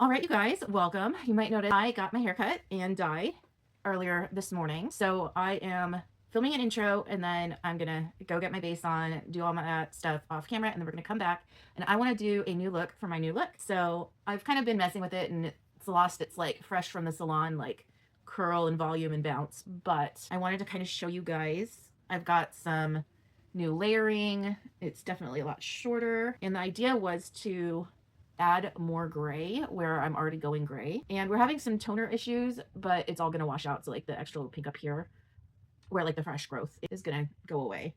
All right, you guys, welcome. You might notice I got my hair cut and dyed earlier this morning. So I am filming an intro and then I'm gonna go get my base on, do all my stuff off camera, and then we're gonna come back and I want to do a new look for my new look. So I've kind of been messing with it and it's lost its like fresh from the salon, like curl and volume and bounce. But I wanted to kind of show you guys. I've got some new layering. It's definitely a lot shorter. And the idea was to add more gray where I'm already going gray. And we're having some toner issues, but it's all going to wash out. So like the extra little pink up here where like the fresh growth is going to go away.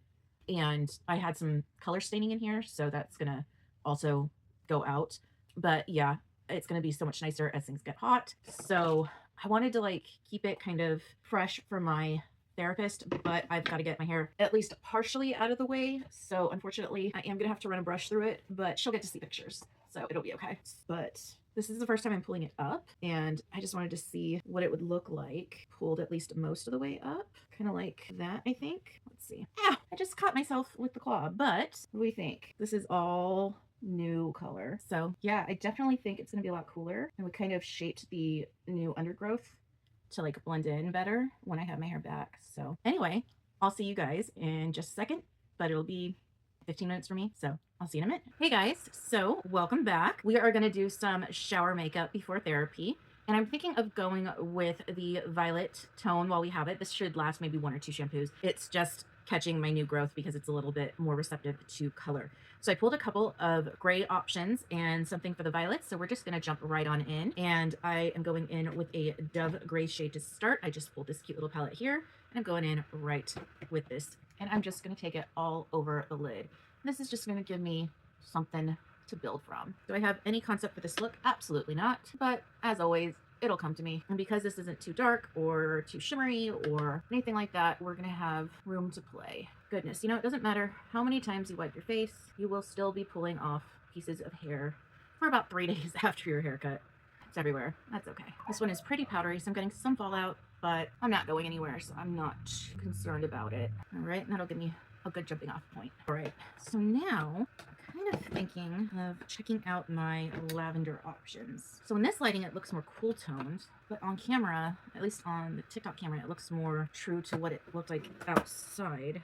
And I had some color staining in here, so that's going to also go out. But yeah, it's going to be so much nicer as things get hot. So I wanted to like keep it kind of fresh for my therapist, but I've got to get my hair at least partially out of the way. So unfortunately, I am going to have to run a brush through it, but she'll get to see pictures. So it'll be okay. But this is the first time I'm pulling it up, and I just wanted to see what it would look like pulled at least most of the way up. Kind of like that, I think. Let's see. Ow! I just caught myself with the claw, but what do we think? This is all new color. So yeah, I definitely think it's going to be a lot cooler, and we kind of shaped the new undergrowth to like blend in better when I have my hair back. So anyway, I'll see you guys in just a second, but it'll be 15 minutes for me. So I'll see you in a minute. Hey guys, so welcome back. We are going to do some shower makeup before therapy. And I'm thinking of going with the violet tone while we have it. This should last maybe 1 or 2 shampoos. It's just catching my new growth because it's a little bit more receptive to color. So I pulled a couple of gray options and something for the violets. So we're just going to jump right on in. And I am going in with a Dove gray shade to start. I just pulled this cute little palette here and I'm going in right with this. And I'm just going to take it all over the lid. This is just going to give me something to build from. Do I have any concept for this look? Absolutely not. But as always, it'll come to me. And because this isn't too dark or too shimmery or anything like that, we're going to have room to play. Goodness, you know, it doesn't matter how many times you wipe your face, you will still be pulling off pieces of hair for about 3 days after your haircut. It's everywhere. That's okay. This one is pretty powdery, so I'm getting some fallout, but I'm not going anywhere, so I'm not concerned about it. All right, and that'll give me a good jumping off point. All right, so now I'm kind of thinking of checking out my lavender options. So in this lighting, it looks more cool toned, but on camera, at least on the TikTok camera, it looks more true to what it looked like outside,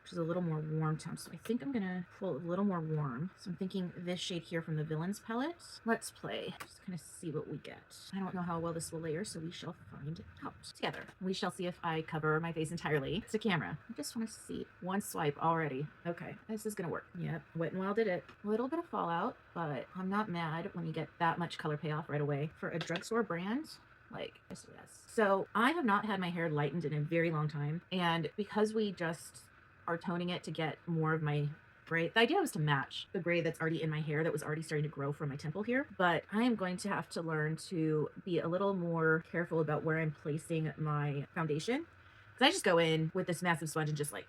which is a little more warm tone. So I think I'm gonna pull a little more warm. So I'm thinking this shade here from the Villains palette. Let's play, just kind of see what we get. I don't know how well this will layer, so we shall find out together. We shall see if I cover my face entirely to camera. I just want to see one swipe already. Okay, this is gonna work. Yep, Wet n Wild did it. A little bit of fallout, but I'm not mad when you get that much color payoff right away. For a drugstore brand, like, yes. So I have not had my hair lightened in a very long time, and because we just are toning it to get more of my gray. The idea was to match the gray that's already in my hair that was already starting to grow from my temple here. But I am going to have to learn to be a little more careful about where I'm placing my foundation. Because I just go in with this massive sponge and just like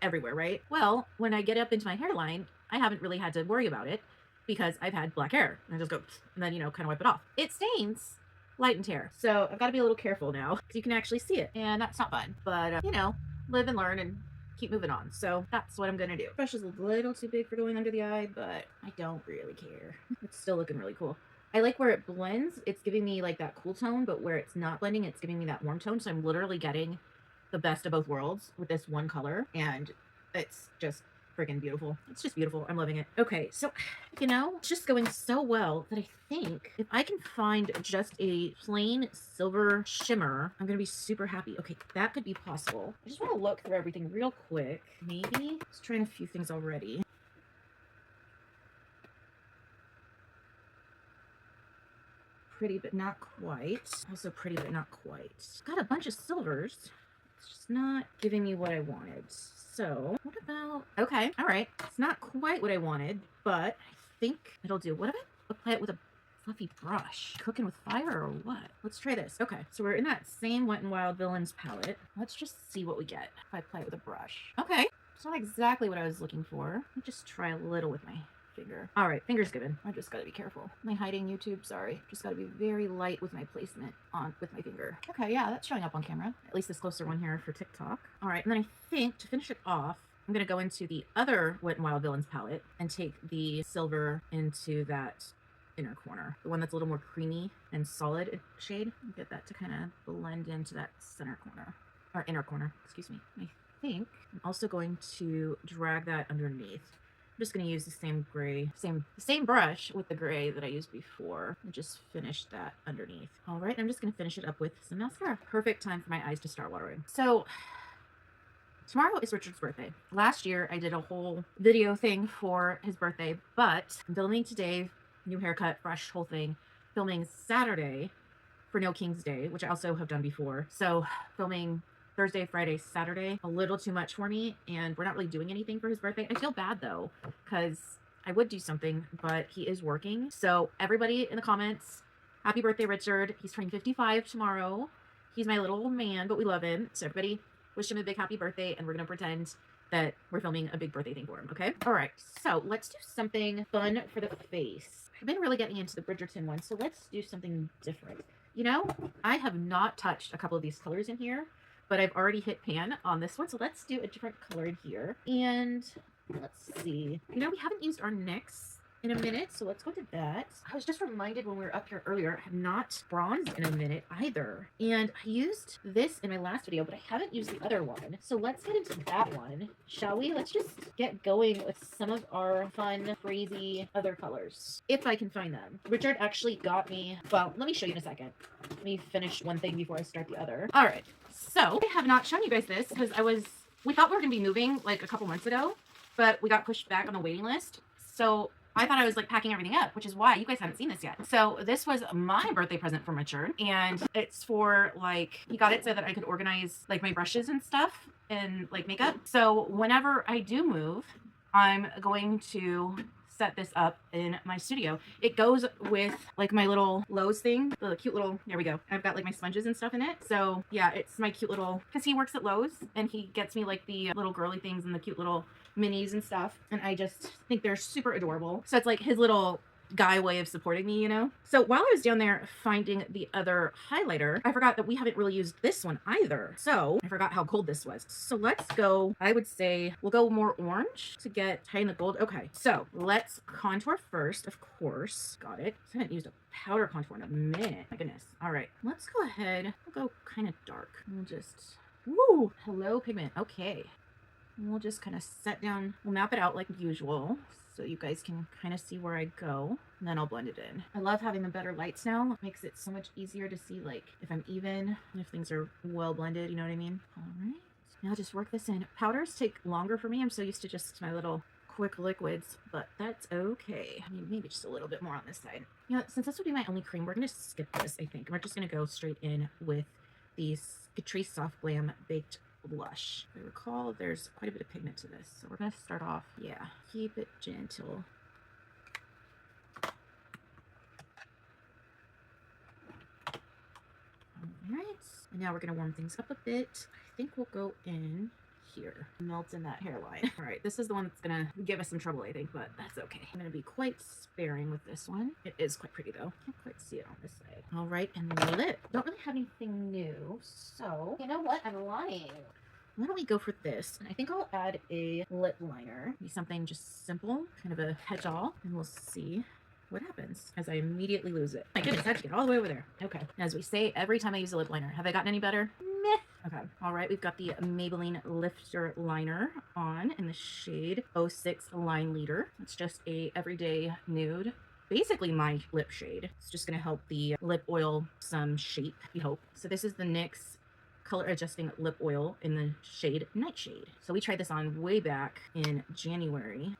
everywhere, right? Well, when I get up into my hairline, I haven't really had to worry about it because I've had black hair. And I just go, and then, you know, kind of wipe it off. It stains lightened hair. So I've got to be a little careful now because you can actually see it. And that's not fun. But, you know, live and learn and keep moving on. So that's what I'm gonna do. Brush is a little too big for going under the eye, but I don't really care. It's still looking really cool. I like where it blends. It's giving me like that cool tone, but where it's not blending, it's giving me that warm tone. So I'm literally getting the best of both worlds with this one color, and it's just friggin' beautiful. It's just beautiful. I'm loving it. Okay, so, you know, it's just going so well that I think if I can find just a plain silver shimmer, I'm gonna be super happy. Okay, that could be possible. I just want to look through everything real quick. Maybe let's try a few things already. Pretty but not quite. Also pretty but not quite. Got a bunch of silvers. It's just not giving me what I wanted. So what about, okay, all right. It's not quite what I wanted, but I think it'll do. What if I apply it with a fluffy brush? Cooking with fire or what? Let's try this. Okay, so we're in that same Wet n Wild Villains palette. Let's just see what we get if I apply it with a brush. Okay, it's not exactly what I was looking for. Let me just try a little with my finger. All right, fingers given. I just gotta be careful. Am I hiding YouTube? Sorry. Just gotta be very light with my placement on with my finger. Okay, yeah, that's showing up on camera. At least this closer one here for TikTok. All right, and then I think to finish it off, I'm gonna go into the other Wet n Wild Villains palette and take the silver into that inner corner, the one that's a little more creamy and solid shade. Get that to kind of blend into that center corner, or inner corner, excuse me. I think I'm also going to drag that underneath. I'm just going to use the same gray, same brush with the gray that I used before, and just finish that underneath. All right, I'm just going to finish it up with some mascara. Perfect time for my eyes to start watering. So tomorrow is Richard's birthday. Last year, I did a whole video thing for his birthday, but I'm filming today, new haircut, fresh, whole thing. Filming Saturday for No King's Day, which I also have done before. So filming Thursday, Friday, Saturday, a little too much for me, and we're not really doing anything for his birthday. I feel bad though, because I would do something, but he is working. So everybody in the comments, happy birthday, Richard. He's turning 55 tomorrow. He's my little old man, but we love him. So everybody wish him a big happy birthday, and we're gonna pretend that we're filming a big birthday thing for him, okay? All right, so let's do something fun for the face. I've been really getting into the Bridgerton one, so let's do something different. You know, I have not touched a couple of these colors in here, but I've already hit pan on this one, so let's do a different color in here. And let's see. You know, we haven't used our NYX in a minute, so let's go to that. I was just reminded when we were up here earlier, I have not bronzed in a minute either. And I used this in my last video, but I haven't used the other one. So let's get into that one, shall we? Let's just get going with some of our fun, crazy other colors, if I can find them. Richard actually got me, well, let me show you in a second. Let me finish one thing before I start the other. All right, so I have not shown you guys this because we thought we were gonna be moving like a couple months ago, but we got pushed back on the waiting list. So I thought I was like packing everything up, which is why you guys haven't seen this yet. So this was my birthday present from Richard, and it's for like, he got it so that I could organize like my brushes and stuff and like makeup. So whenever I do move, I'm going to set this up in my studio. It goes with like my little Lowe's thing, the cute little, there we go. I've got like my sponges and stuff in it. So yeah, it's my cute little, because he works at Lowe's and he gets me like the little girly things and the cute little minis and stuff. And I just think they're super adorable. So it's like his little guy way of supporting me, you know? So while I was down there finding the other highlighter, I forgot that we haven't really used this one either. So I forgot how cold this was. So let's go, I would say we'll go more orange to get high in the gold. Okay, so let's contour first, of course. Got it. I haven't used a powder contour in a minute. My goodness. All right, let's go ahead. We'll go kind of dark. We'll just, woo, hello pigment. Okay. And we'll just kind of set down, we'll map it out like usual so you guys can kind of see where I go, and then I'll blend it in. I love having the better lights now. It makes it so much easier to see like if I'm even and if things are well blended, you know what I mean? All right, now just work this in. Powders take longer for me. I'm so used to just my little quick liquids, but that's okay. I mean, maybe just a little bit more on this side. You know, since this would be my only cream, we're gonna skip this, I think. We're just gonna go straight in with the Catrice Soft Glam Baked Blush. If I recall, there's quite a bit of pigment to this, so we're going to start off, yeah, keep it gentle. Alright, and now we're going to warm things up a bit. I think we'll go in here, melt in that hairline. Alright, this is the one that's going to give us some trouble, I think, but that's okay. I'm going to be quite sparing with this one. It is quite pretty, though. Can't quite see it on this side. Alright, and the lip. Don't really have anything new, so you know what? I'm lying. Why don't we go for this? And I think I'll add a lip liner. Be something just simple, kind of a catch-all, and we'll see what happens as I immediately lose it. My goodness, I have to get all the way over there. Okay, as we say every time I use a lip liner. Have I gotten any better? Meh. Okay, all right, we've got the Maybelline Lifter Liner on in the shade 06 Line Leader. It's just a everyday nude. Basically my lip shade. It's just gonna help the lip oil some shape, we hope. So this is the NYX Color Adjusting Lip Oil in the shade Nightshade. So we tried this on way back in January,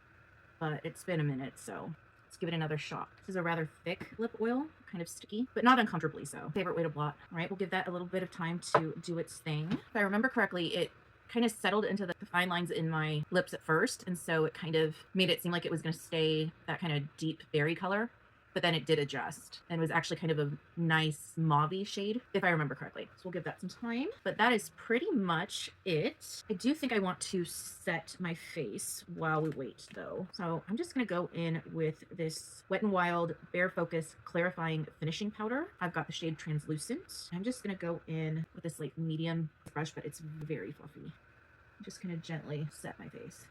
but it's been a minute, so let's give it another shot. This is a rather thick lip oil, kind of sticky, but not uncomfortably so. Favorite way to blot. All right, we'll give that a little bit of time to do its thing. If I remember correctly, it kind of settled into the fine lines in my lips at first, and so it kind of made it seem like it was going to stay that kind of deep berry color. But then it did adjust and was actually kind of a nice mauve-y shade, if I remember correctly. So we'll give that some time. But that is pretty much it. I do think I want to set my face while we wait, though. So I'm just going to go in with this Wet n Wild Bare Focus Clarifying Finishing Powder. I've got the shade Translucent. I'm just going to go in with this like medium brush, but it's very fluffy. I'm just going to gently set my face.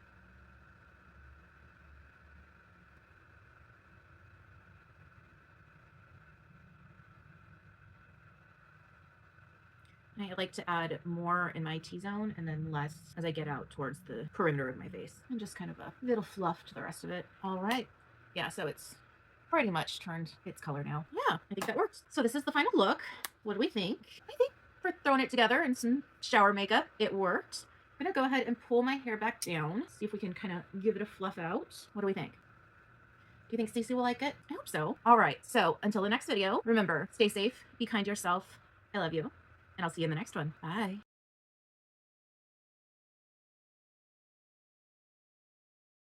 I like to add more in my T-zone and then less as I get out towards the perimeter of my face. And just kind of a little fluff to the rest of it. All right. Yeah, so it's pretty much turned its color now. Yeah, I think that works. So this is the final look. What do we think? I think for throwing it together in some shower makeup, it worked. I'm gonna go ahead and pull my hair back down, see if we can kind of give it a fluff out. What do we think? Do you think Stacey will like it? I hope so. All right, so until the next video, remember, stay safe, be kind to yourself. I love you, and I'll see you in the next one. Bye.